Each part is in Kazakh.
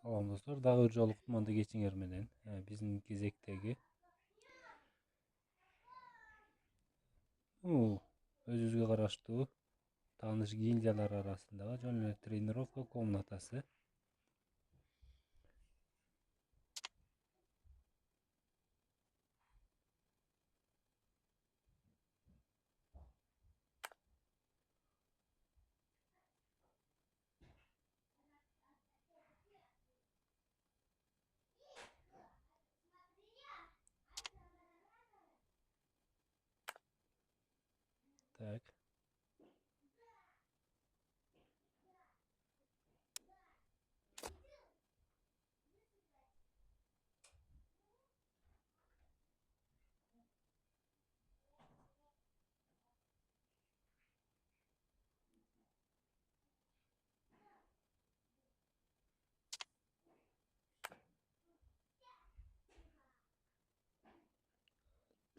Салам достор, дагы бир жолу кутмандуу кечиңер менен биздин кезектеги өзүбүзгө караштуу тааныш гильдиялар арасындагы жөн эле тренировка комнатасы. Так.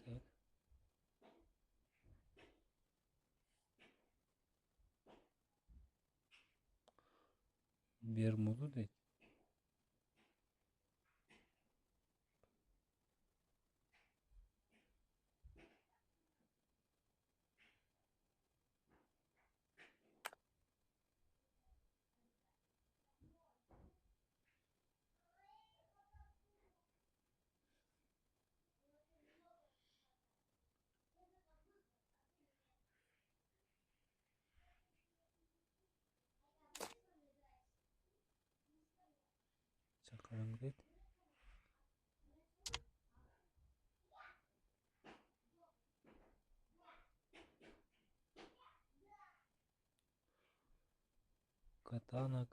Так. Бермуду дейт. Чакырың дейт. Катана.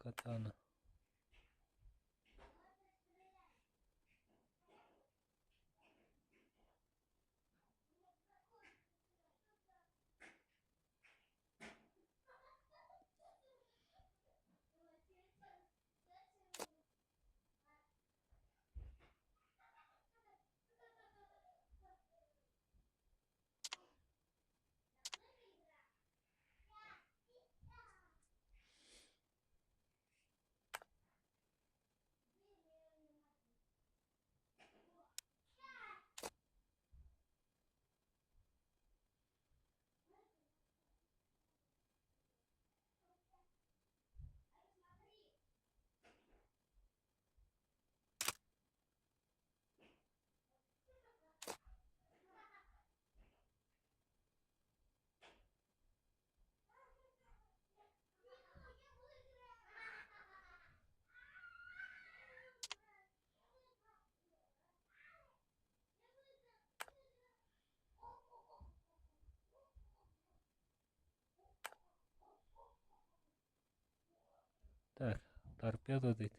Так, торпедо дейт.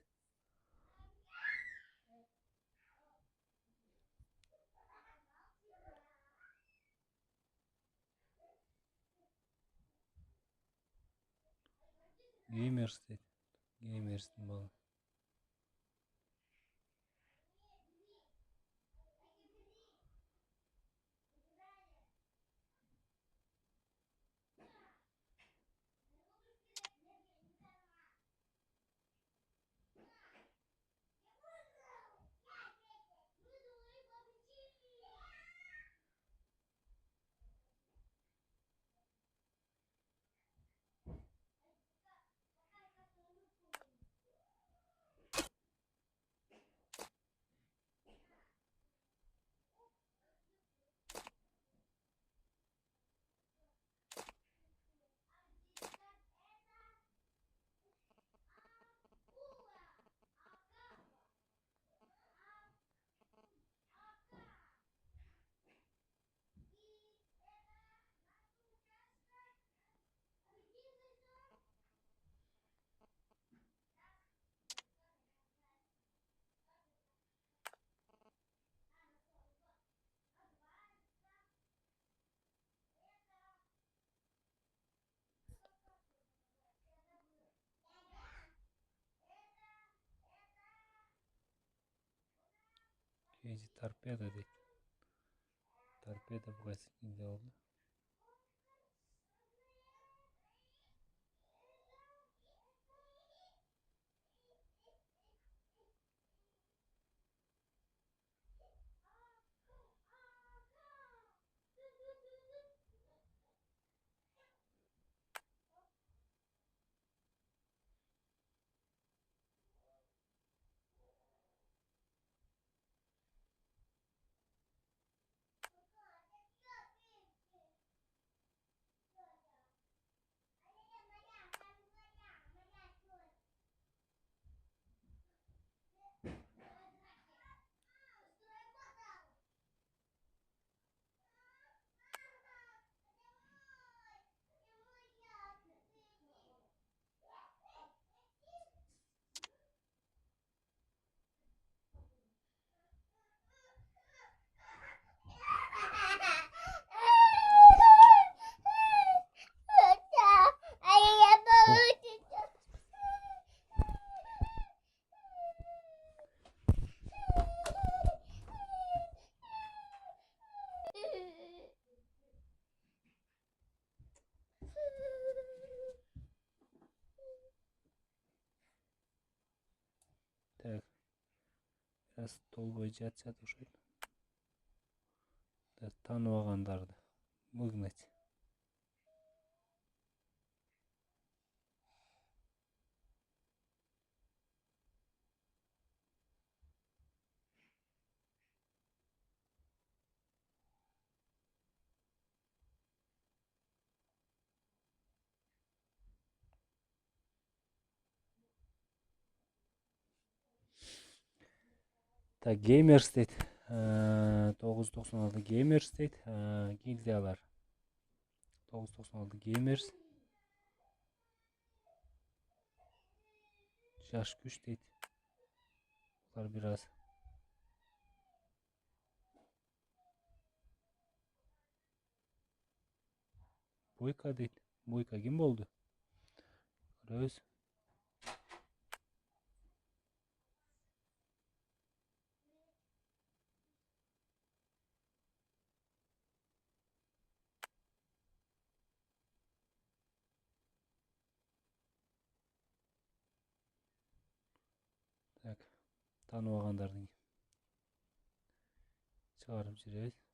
Геймерс дейт. Геймерстин балы. Кейси торпедо дейт. Торпедо бугайсы кимде болду? Biraz толбой жатышат окшойт. Тааныбагандарды выгнать. Так, Gamers дейт. 996 Gamers дейт. Гильдиялар. 996 Gamers. Жаш күч дейт. Булар бир аз. Бойка дейт. Бойка ким болду? Көрөбүз. Так, тааныбагандардын чыгарып жиберебиз.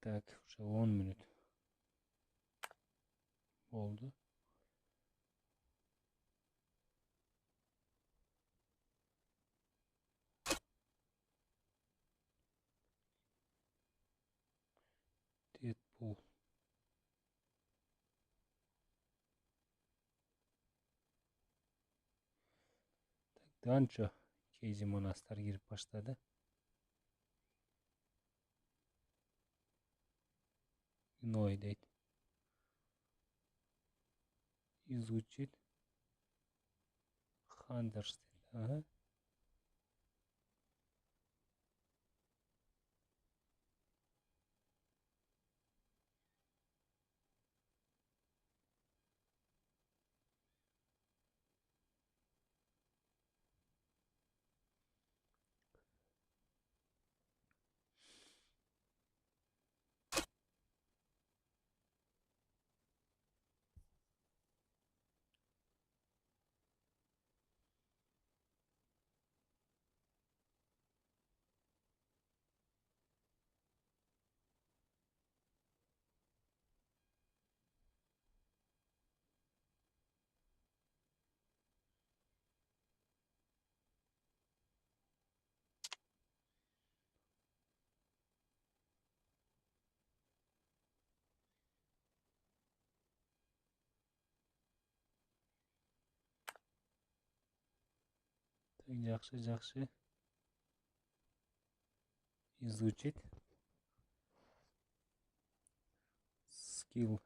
Так, уже 10 минут болду. Deadpool. Так, Данчо Кейзи Монастар кирип баштады. Ной дейт. Изучить. Хандерс дейт. Так, жакшы. Изучить. Skill.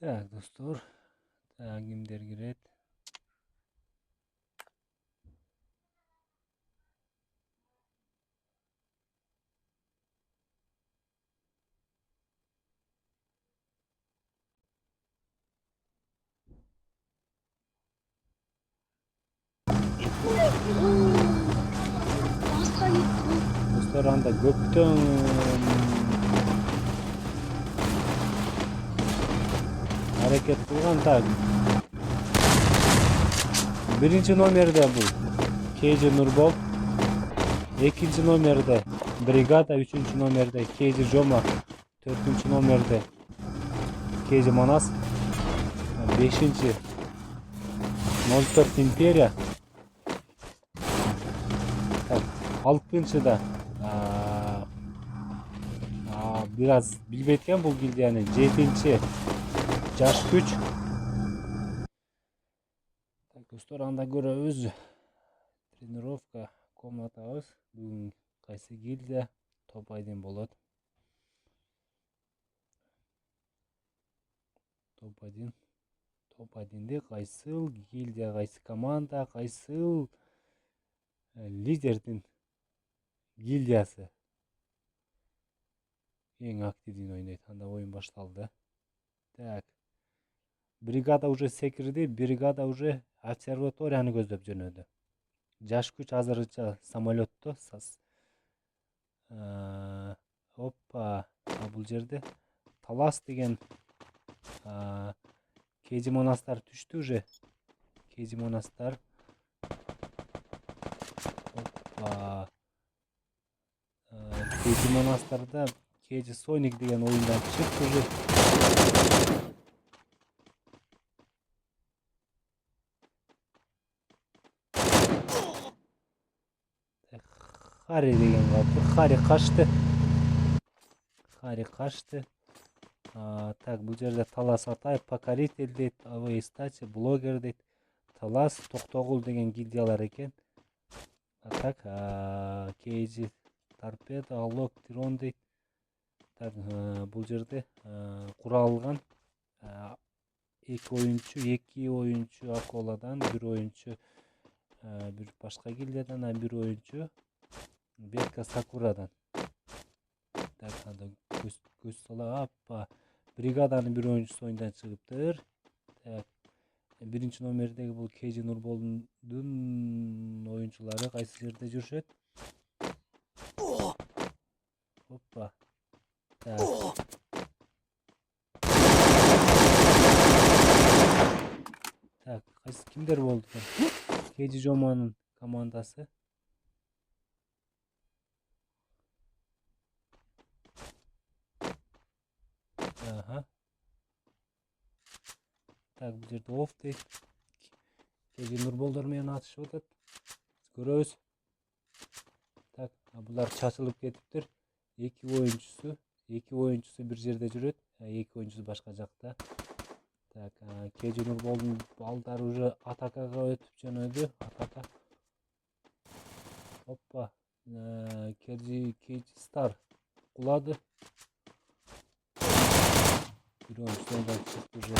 Так, достор. Так, кимдер кирет? Достор, анда көптөн аракет кылган. Так, биринчи номерде бул Кейджи Нурбол, экинчи номерде Бригада 3 номерде, Кейджи Жома 4 номерде, Кейджи Манас 5. 04 Империя. Так, 6-да biraz билбейт экен бул гильдияны. 7 Жаш күч. Так, достор, анда көрөбүз. Тренировка комнатабыз. Бүгүн кайсы гильдия топ-1 болот? Топ-1. Топ-1де кайсыл гильдия, кайсы команда, кайсыл лидердин гильдиясы эң активдүү ойнойт? Анда оюн башталды. Так. Бригада уже секирди, бригада уже обсерваторияны көздөп жөнөдү. Жаш күч азырынча самолетто. Опа, бул жерде Талас деген Кейджи Монастар түштү уже. Кейджи Монастар. Опа. Кейджи Монастарда Кейджи Соник деген оюндан чыкты уже. Хари деген калды. Хари качты. Хари качты. Так, бул жерде Талас Атаев, Покоритель дейт, Стачи, блогер дейт. Талас, Токтогул деген гильдиялар экен. Так, Кейджи Торпедо, Аллок, Тирон дейт. Так, бул жерде куралган 2 оюнчу Аколадан, 1 оюнчу бир башка гильдиядан, 1 оюнчу Бетка Сакурадан. Так, анда көз сала. Апа, бригаданын 1 оюнчусу оюндан чыгыптыр. Так, 1 номердеги бул Кейджи Нурболдун оюнчулары кайсы жерде жүрүшөт? Опа. Так. Так, кайсы кимдер болду? Кейджи Жоманын командасы. Так, бул жерде оф дейт. Кейджи Нурболдор менен атышып атат. Көрөбүз. Так, булар чачылып кетиптир. 2 оюнчусу бир жерде жүрөт, 2 оюнчусу башка жакта. Так, Кейджи Нурболдун балдары уже атакага өтүп жөнөдү. Атака. Опа. Кейджи Стар кулады. Bir oyuncusu ondan çıktı уже.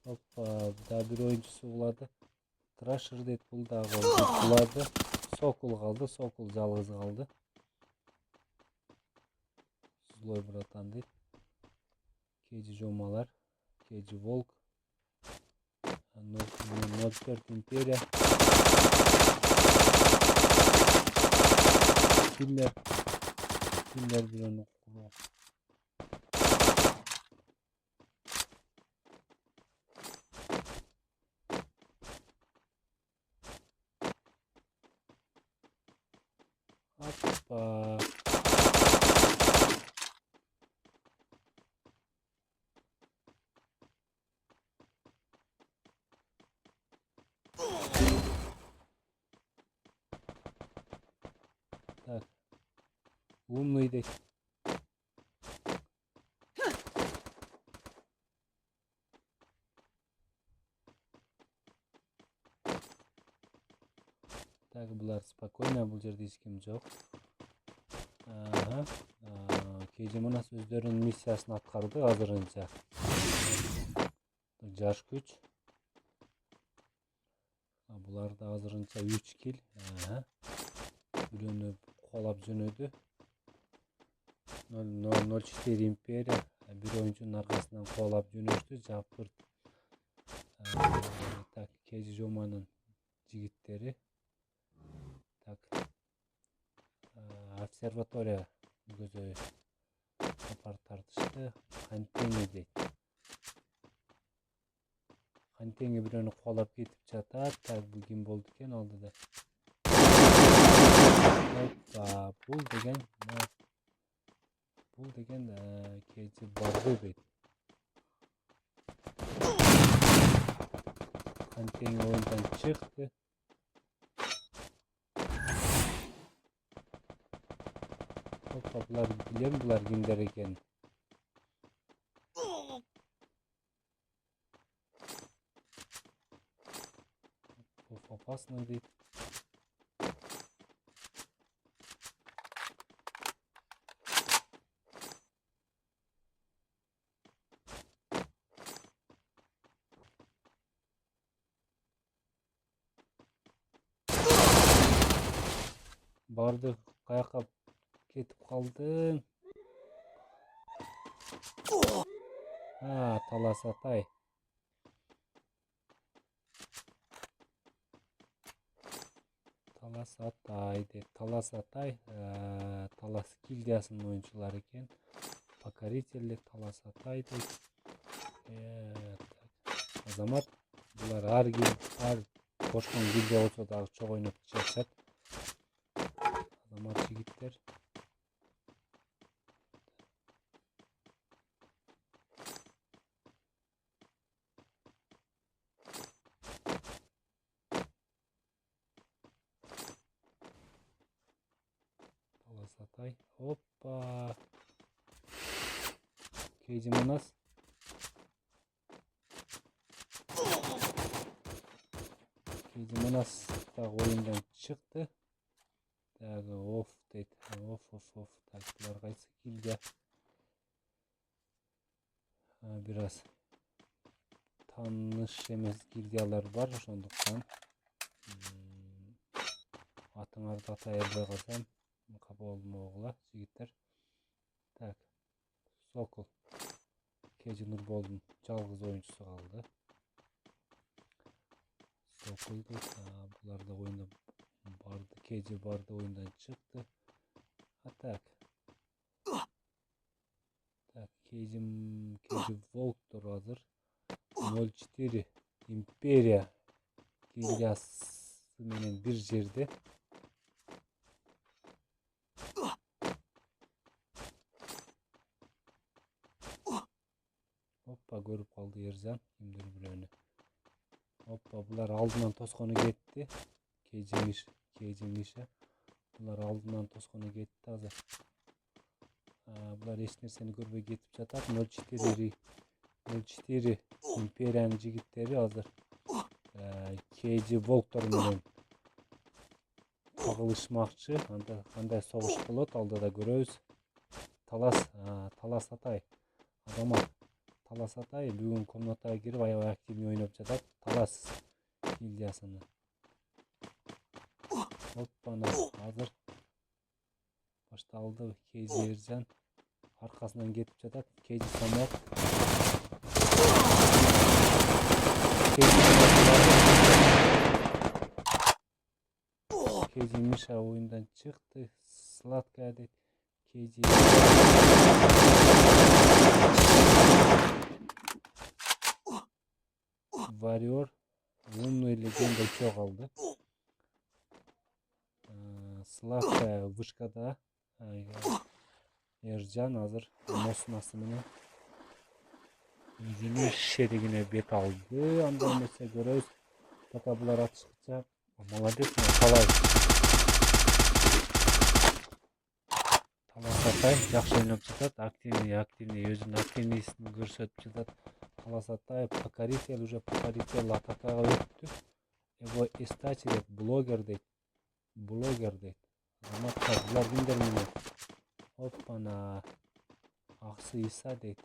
Hoppa, daha bir oyuncusu kuladı. Thrasher deyip bul daha kuladı. Sokul kaldı. Sokul жалгыз kaldı. Zloy Bratan deyip. Кейджи Жомалар. Кейджи Волк. 04 Империя. Killer bir onu kuruyor. Hoppa. Так. Умный deyip. Так, булар спокойно, бул жерде эч ким жок. Кейджи Манас өздөрүнүн миссиясын аткарды азырынча. Жаш күч. Буларда азырынча 3 кил. Бирөөнү куалап жөнөдү. 04 Империя. Bir oyuncunun arkasından kovalap jөнөштү. Жапырт. Так, Кейджи Жоманын жигиттери. Так. Обсерватория көзөй. тартышты. Кантеңи дейт. Кантеңи бирөөнү кубалап кетип жатат. Так, бул ким болду экен алдыда? Опа, бул деген KG барды дейт. Кантеңи оюндан чыкты. Опа, булар билем, булар кимдер экенин. Опасно дейт. Барды каяка кетип калдың? Талас Атай. Талас Атай дейт. Талас Атай Талас гильдиясынын оюнчулары экен. Покоритель Талас Атай дейт. Азамат, булар ар кошкон гильдия болсо дагы чогуу ойноп жатышат. Азамат жигиттер. Талас Атай. Опа. KG Манас. KG Манас дагы оюндан чыкты. Дагы оф дейт. Оф. Так, булар кайсы гильдия? Бир аз тааныш эмес гильдиялар бар, ошондуктан атыңарды атай албай калсам капа болмогула жигиттер. Так, Сокол. KG Нурболдун жалгыз оюнчусу калды. Сокол дейт. Булар да оюндан барды. KG барды оюндан чыкты. Так, KG Волктор азыр 04 Империя гильдиясы менен бир жерде. Опа, көрүп калды Ержан кимдир бирөөнү. Опа, булар алдынан тоскону кетти. KG Миша. Булар алдынан тоскону кетти азыр. Булар эч нерсени көрбөй кетип жатат. 04 Империянын жигиттери азыр KG Волктор менен кагылышмакчы. Кандай согуш болот, алдыда көрөбүз. Талас Атай. Азамат. Талас Атай бүгүн комнатага кирип аябай активный ойноп жатат. Талас гильдиясыны. Оппана, азыр башталды. KG Ержан аркасынан кетип жатат. KG Самат. KG Миша оюндан чыкты. Сладкая дейт. KG Варьор. Умный легенда чоголду. Сладкая вышкада. Ержан азыр мосунасы менен өзүнүн шеригине бет алды. Анда эмесе көрөбүз. Пока булар атышкыча молодец. Талас Атай жакшы ойноп жатат. Активный өзүнүн активныйсин көрсөтүп жатат. Талас Атай покоритель, уже покоритель атакага өттү. Его эстачи дейт, блогер дейт. Азаматка булар кимдер менен? Оппана. Аксы Иса дейт.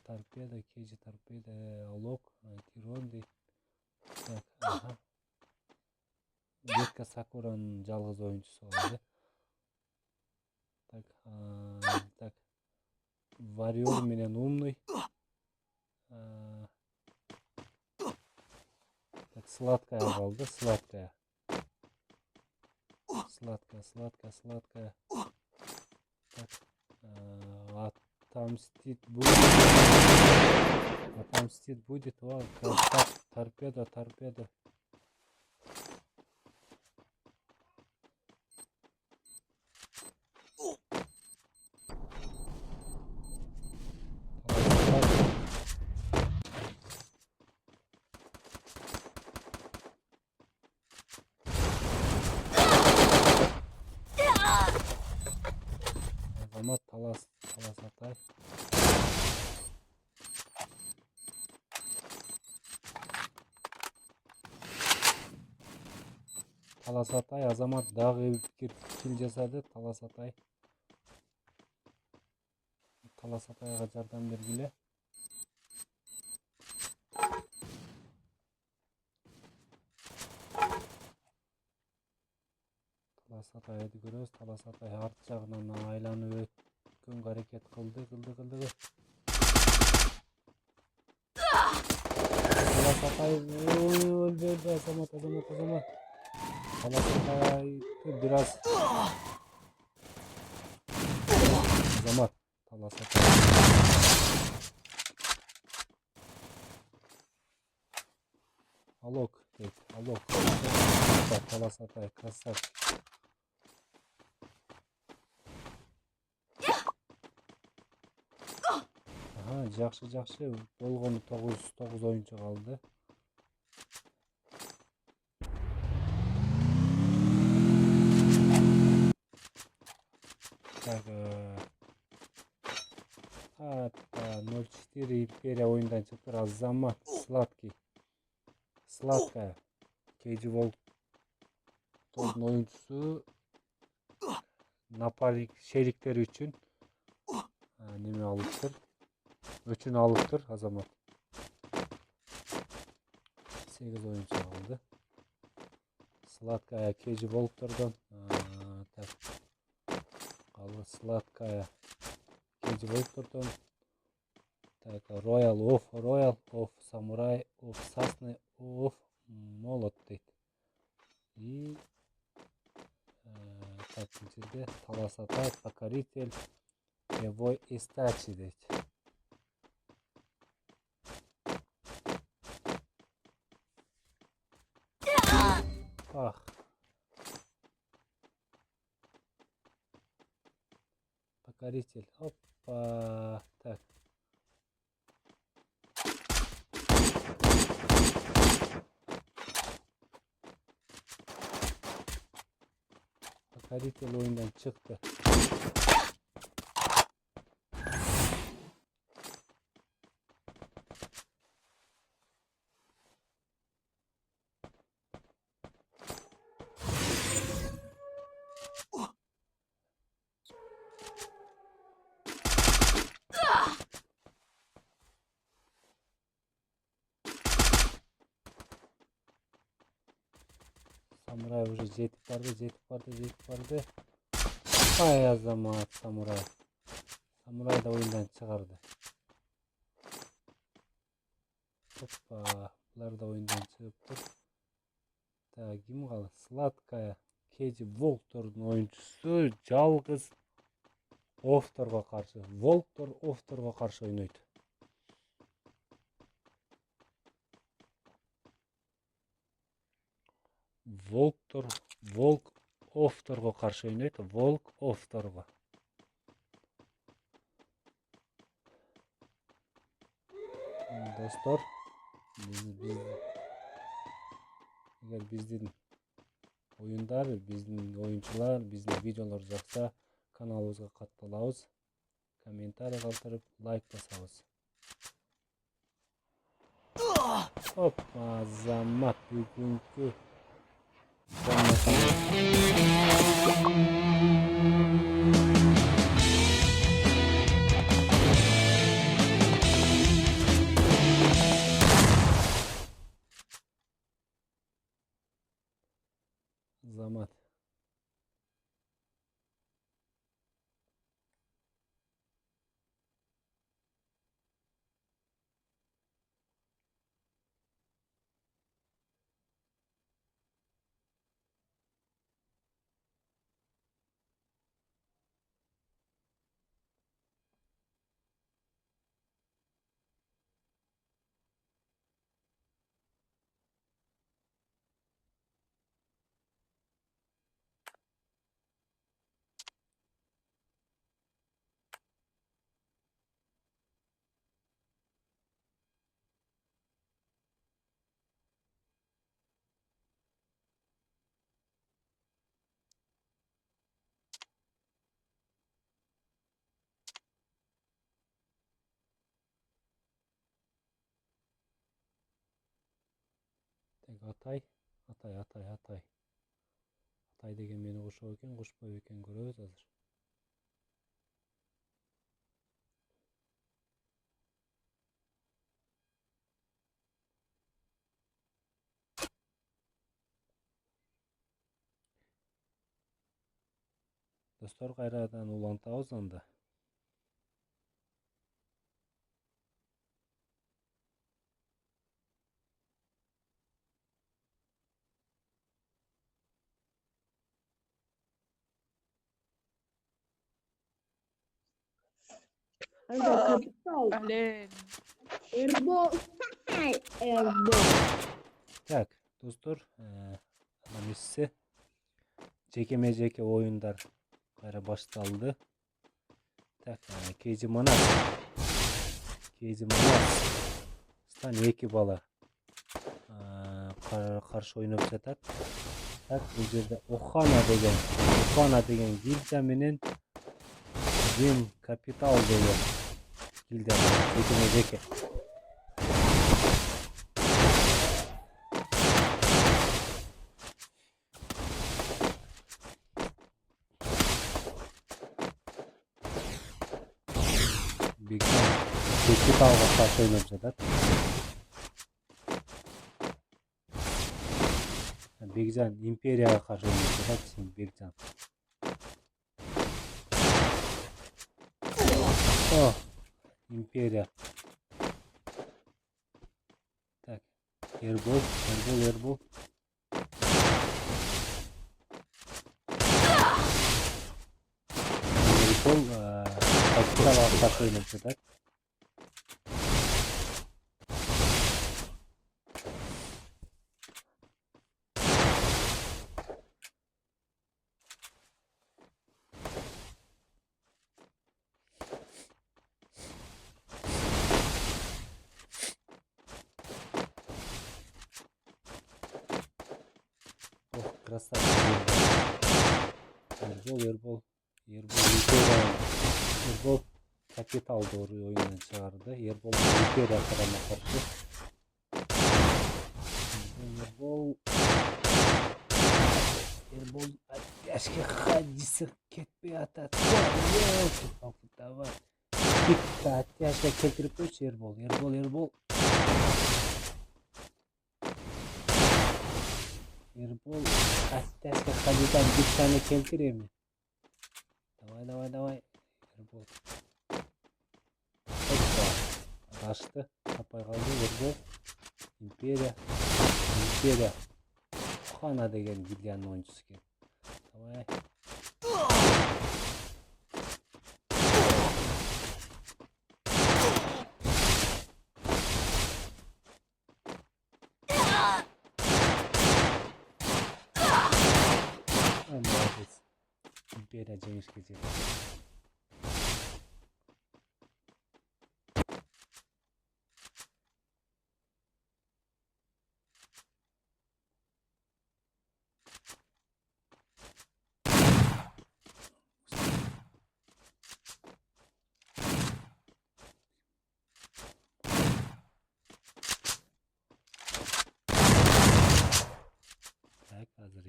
Торпеда, KG Торпеда, Лок, Тирон дейт. Так, Детка Сакуранын жалгыз оюнчусу калды. Так. Варьор менен Умный. Сладкая қалды, сладкая. Сладкая. Так. Отомстить будет. Торпеда. Азамат таласатай. Таласатай, Азамат дағы кил жасады. Таласатайға жардам бергіле. Таласатайды көрөз. Таласатай арт жағынан айланып өткөнгө аракет кылды. Таласатай өлбөдү. Азамат. Таласатайды бираз. Азамат Таласатай. Алок. Таласатай красавчик. Жакшы. Болгону 9 оюнчу калды. Так. 0-4 Империя ойындан чыкты. Азамат Сладкая. Кейджи Волктордун оюнчусу напарник шериктери үчүн неме алыптыр. Өчүн алыптыр Азамат. 8 оюнчу калды. Сладкая Кейджи Волктордон. Так. Сладкая Кейджи Волктордон. Так, Роял оф Самурай оф Сасны оф Молот дейт. И так, жерде Таласатай Покоритель Эвой Истачи дейт. Покоритель. Опа. Так. Покоритель oyundan çıktı. Самурай уже жетип барды. Ай, Азамат Самурай да oyundan çıkardı. Hoppa, bunlar da oyundan çıktı. Ta kim kaldı? Sladkaya Кейджи Волктордун oyuncusu жалгыз Офторго каршы. Волктор Офторго каршы ойнойт. Волк Офторго каршы ойнойт. Волк Офторго. Достор, эгер биздин oyunдар, биздин oyuncular, биздин видеолор жакса, каналыбызга катталабыз, комментарий калтырып, лайк басабыз. Оп, Азамат бүгүнкү Азамат. Атай. Атай деген мени кошо экен, кошпойбу экен, көрөбүз азыр. Достор, кайрадан улантабыз анда. Ален. Так, достор, анысы жеке оюндар кайра башталды. Так, Кейзи Манас. Стан 2 бала каршы ойноп жатат. Так, бул жерде Охана деген гильдия менен Вин Капитал деген гильдия жеке. Капиталга каршы ойноп жатат. Бекжан Империяга каршы ойноп жатат. Бекжан. Империя. Так, Эрбол. Эрбол. Капиталга каршы ойноп жатат. Красавчик. Эрбол. Эрбол Капиталды oyundan чыгарды. Эрбол Империя карама каршы. Эрбол яшка хадиси кетпей атат. Давай. Тик-так яшка келтирип койчу Эрбол. Эрбол яшка хадидан bir tane келтиреми. Давай. Эрбол. Açtı. Kapay kaldı. Erбол. Империя. Хана деген гильдияның oyuncusu eкен. Давай. Молодец. Империя жеңишке жетти. Так, азыр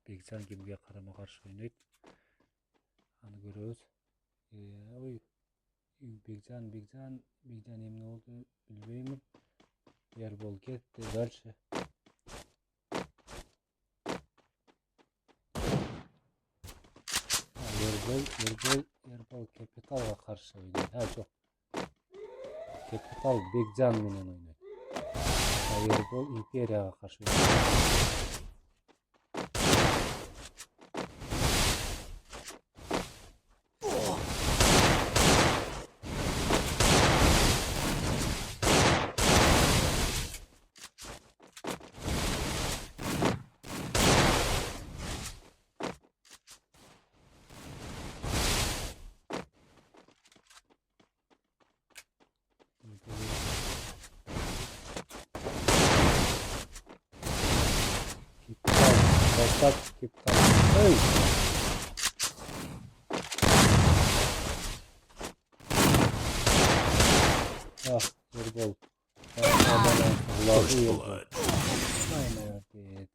Бекжан кимге карама каршы ойнойт? Аны көрөбүз. Ой. Бекжан эмне болду билбеймин. Эрбол кетти дальше. Эрбол Капиталга каршы ойнойт. Жок. Капитал Бекжан менен ойнойт. Эрбол Империяга каршы ойнойт. Капитал. Ой. Эрбол. Aynen evet.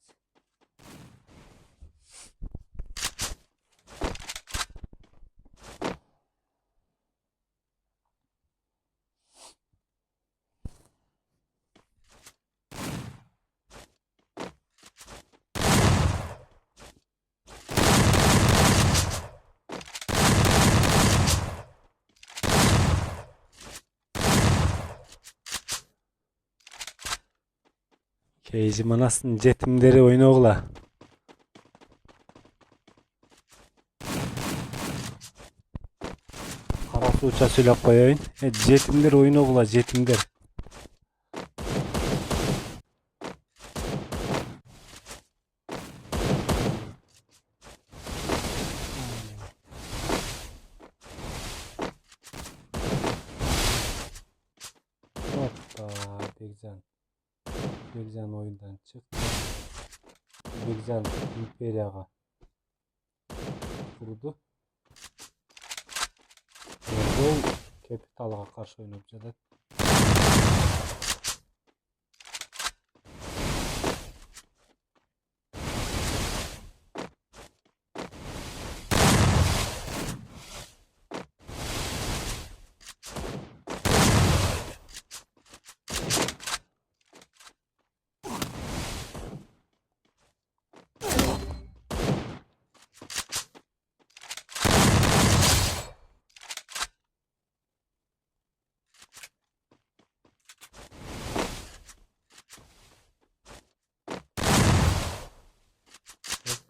Keyci manasın jetimleri oyunu oğla. Karası uçasıyla koyayım. Jetimler oyunu oğla jetimler. Hoppa güzel. Güzel oyundan çıktı. Güzel İmperia'ya vurdu. Gol Capital'a karşı oynamışlar.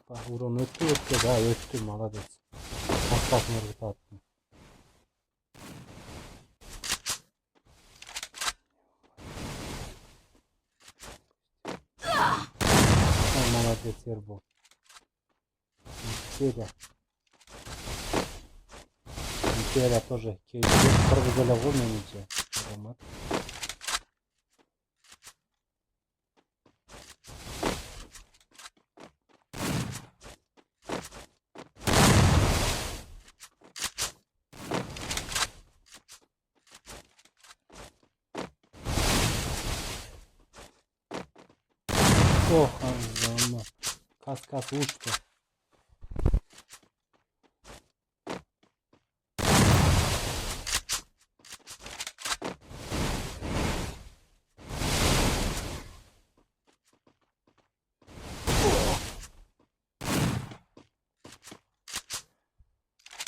Bak vuran öttü daha öttü malades. Patlatma rıta attım. Malades yer bu. Империя. Империя тоже. Кейджи пробовали выманить. Аромат. Ох, Анзама. Кас уçtu.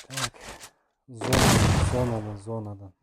Так. Zonadan.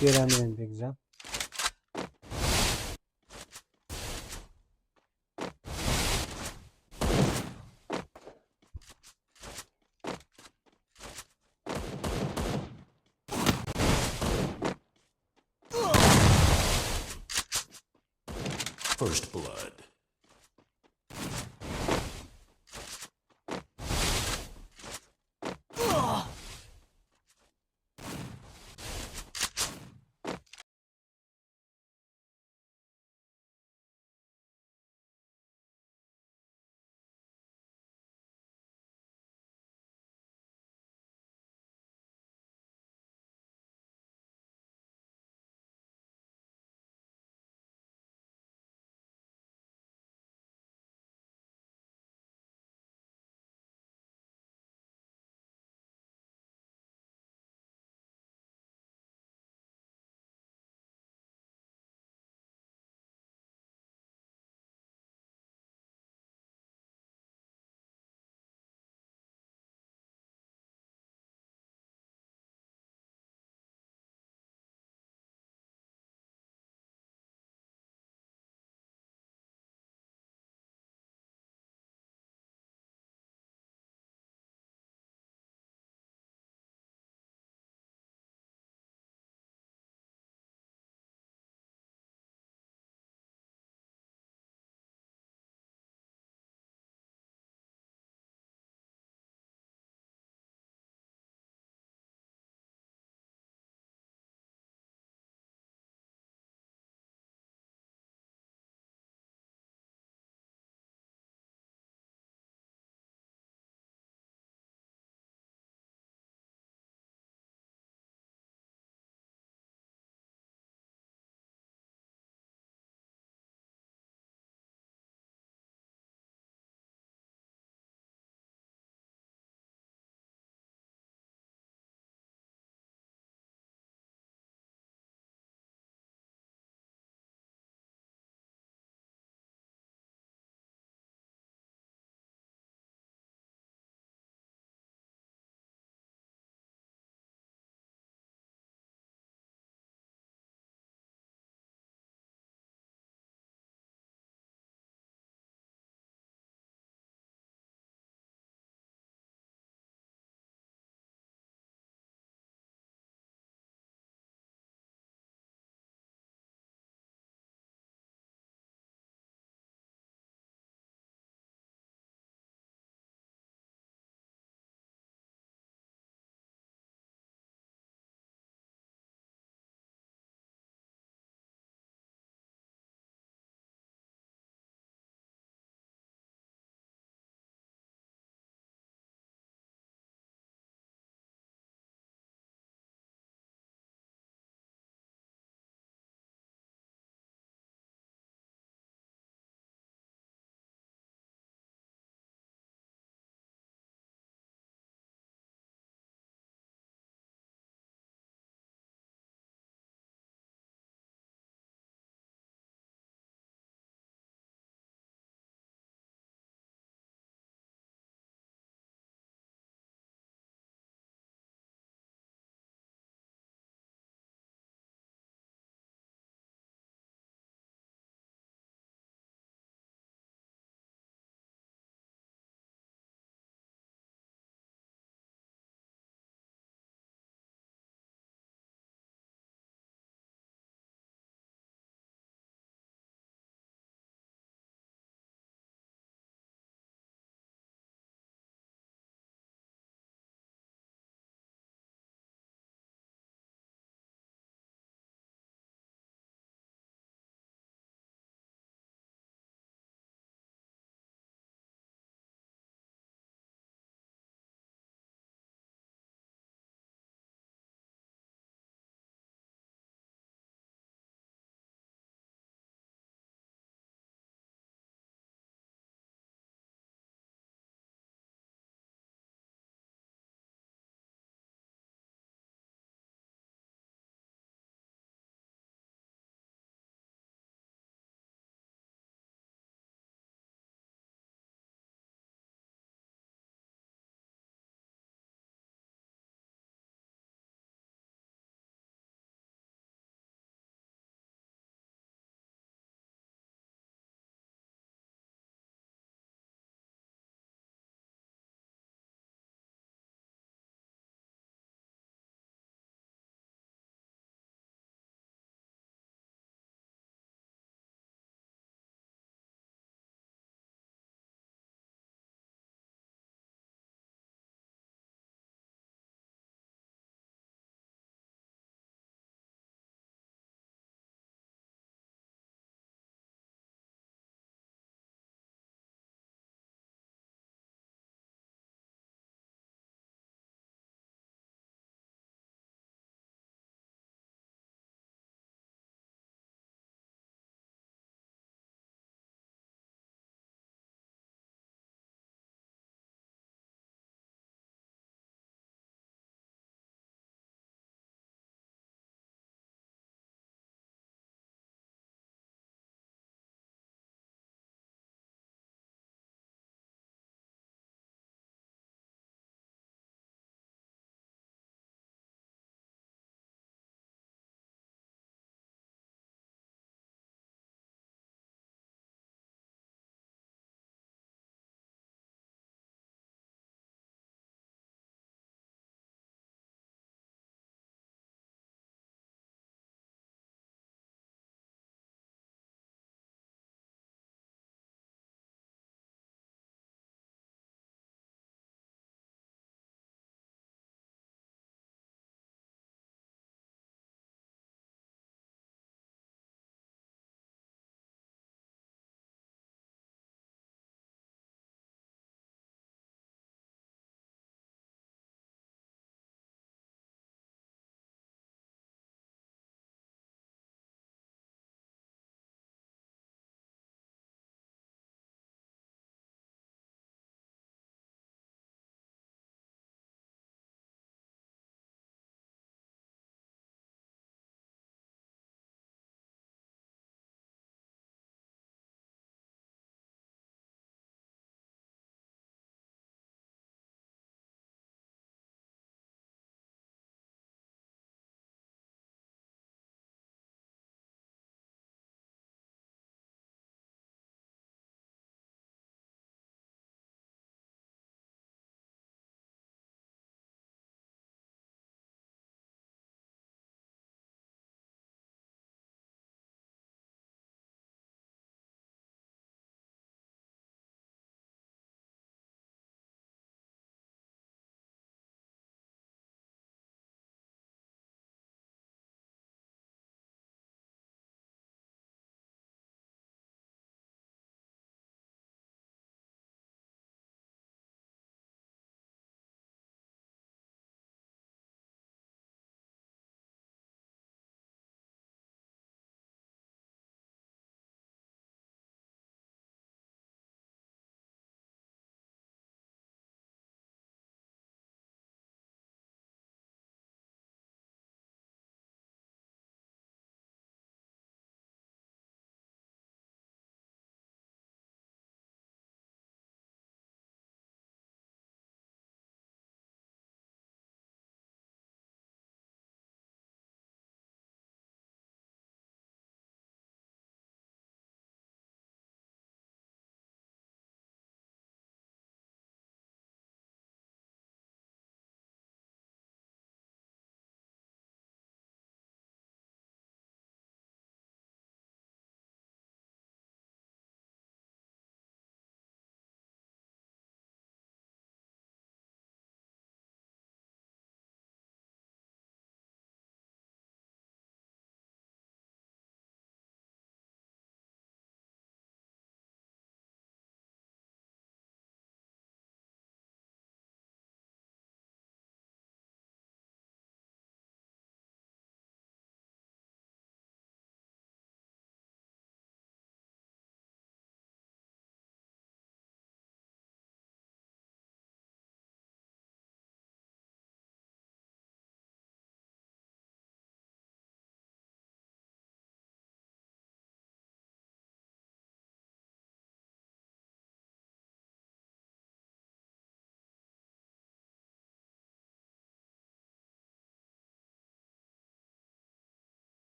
Gelemeyen de güzel. First blood.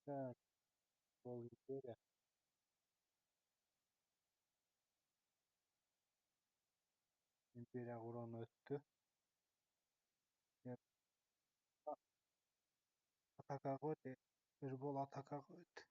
Так, Сол империя. Империя құраны өтті. Атакаға өтті. Ербол атакаға өтті.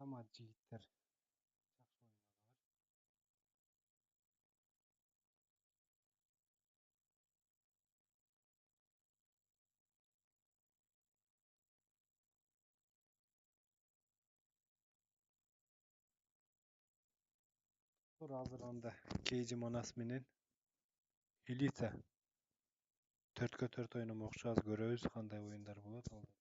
Самат жігіттер жақсы ойнадылар. Тур азырында Кейджи Манас менен Элита 4-4 ойнамакчы. Аз көрөбүз кандай оюндар болот алдыда.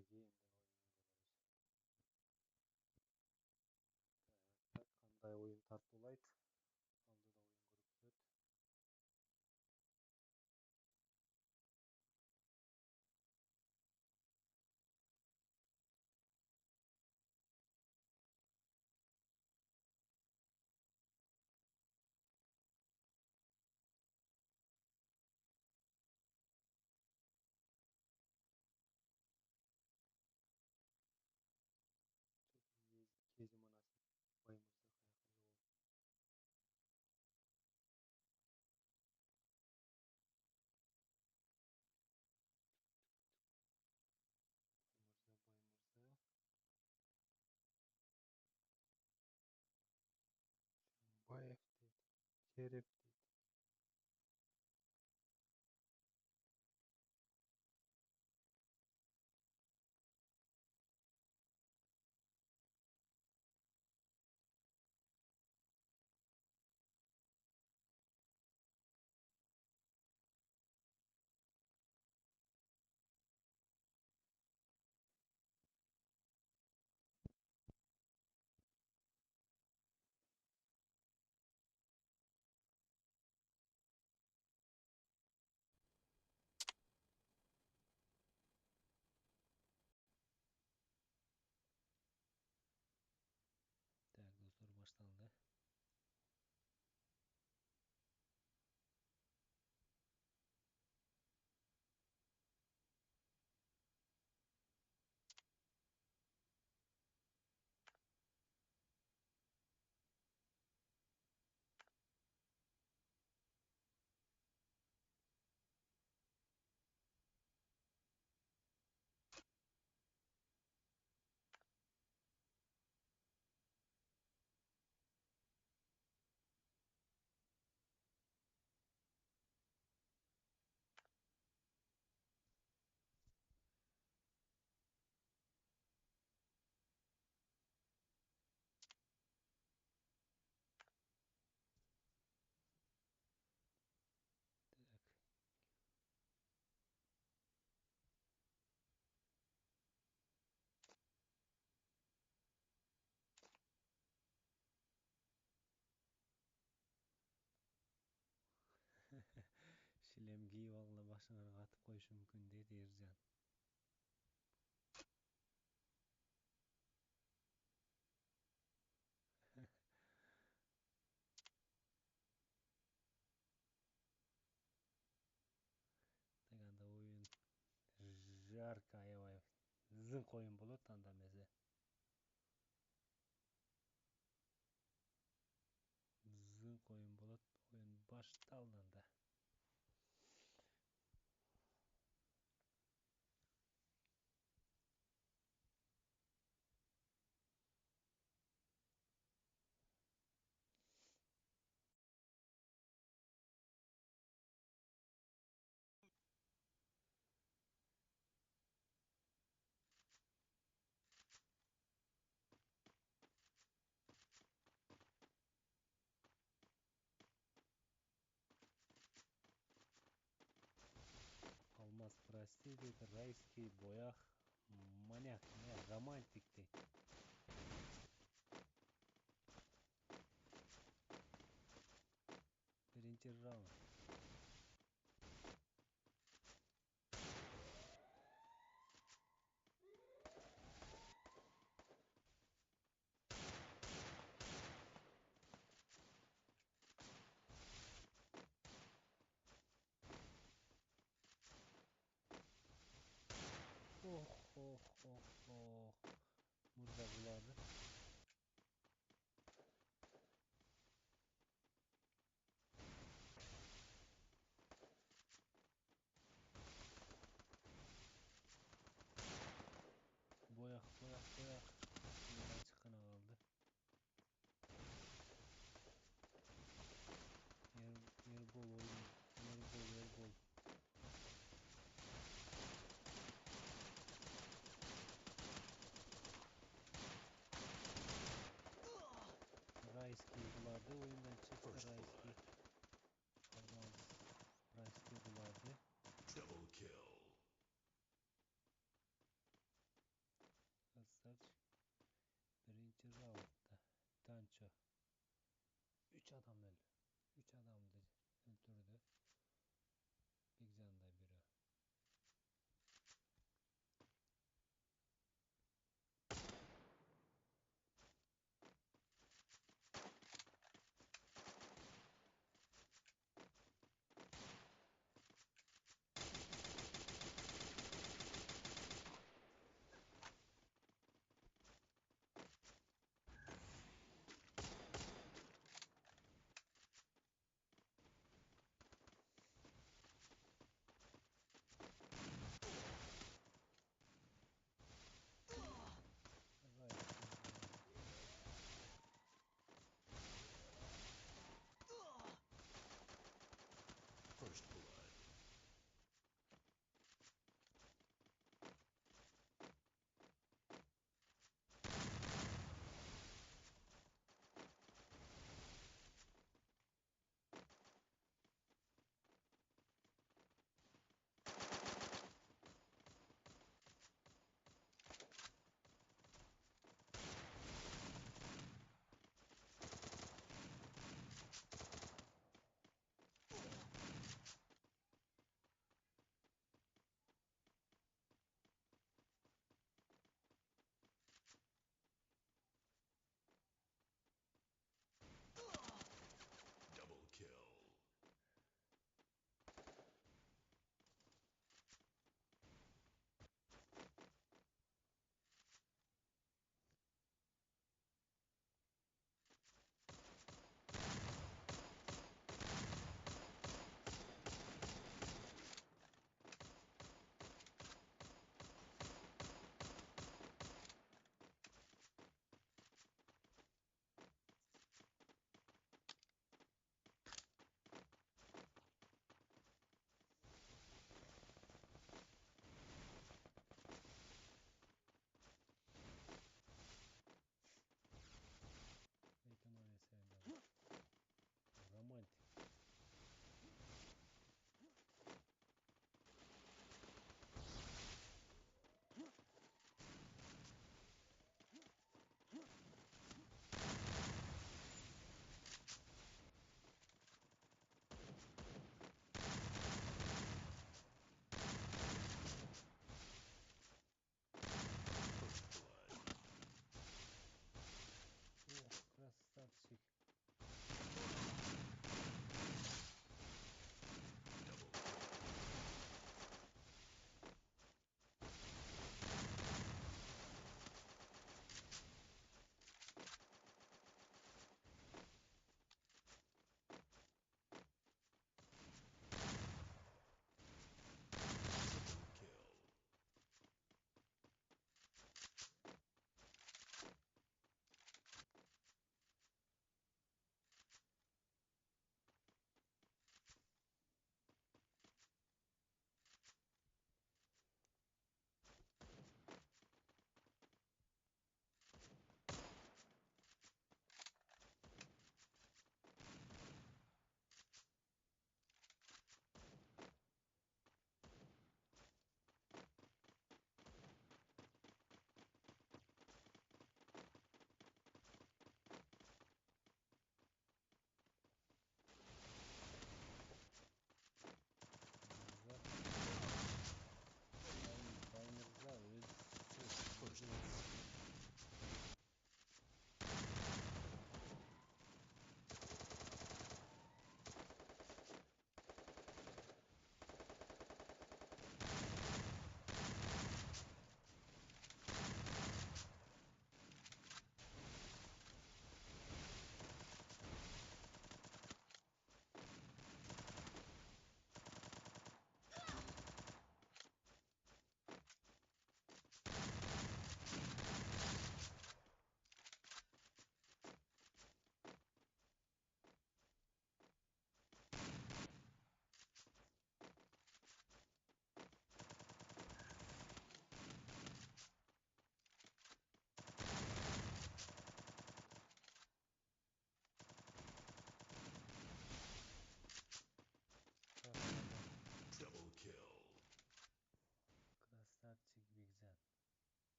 Достор, анда Месси, Кейджи Манас менен Элита геймдин оюнун көрөбүз. Так, кандай оюн тартуулайт? Алдыда оюн көрүктүрөт. Кейджи Манас байымызды каяка жол. Баймырза. Жамбаев дейт. Череп дейт. Так, достор, башталды. Так. Шилем кийип алганда башыңа катып коюшу мүмкүн, дейт Эржан. Так, анда оюн жарко аябай Zınk oyun bulut anda meze. Zınk oyun bulut oyun baştalanda. Almaz прости дейді, райский бояқ маньяк, не, романтик дейді. Бірінші раунд. Oh. Burada buladı. Boyak. Buradan çıkana kaldı. Erbol oyun. Erbol. Raiski buladı. Oyundan çıktı Raiski. Almaz. Raiski buladı. Double kill. Kızlar birinci roundda Tanço 3 adam öldü. 3 adam da öldürdü. Bigcan'da biri.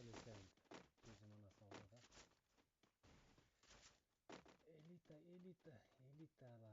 öyle sevindim. Gözüm anasını orada. Elita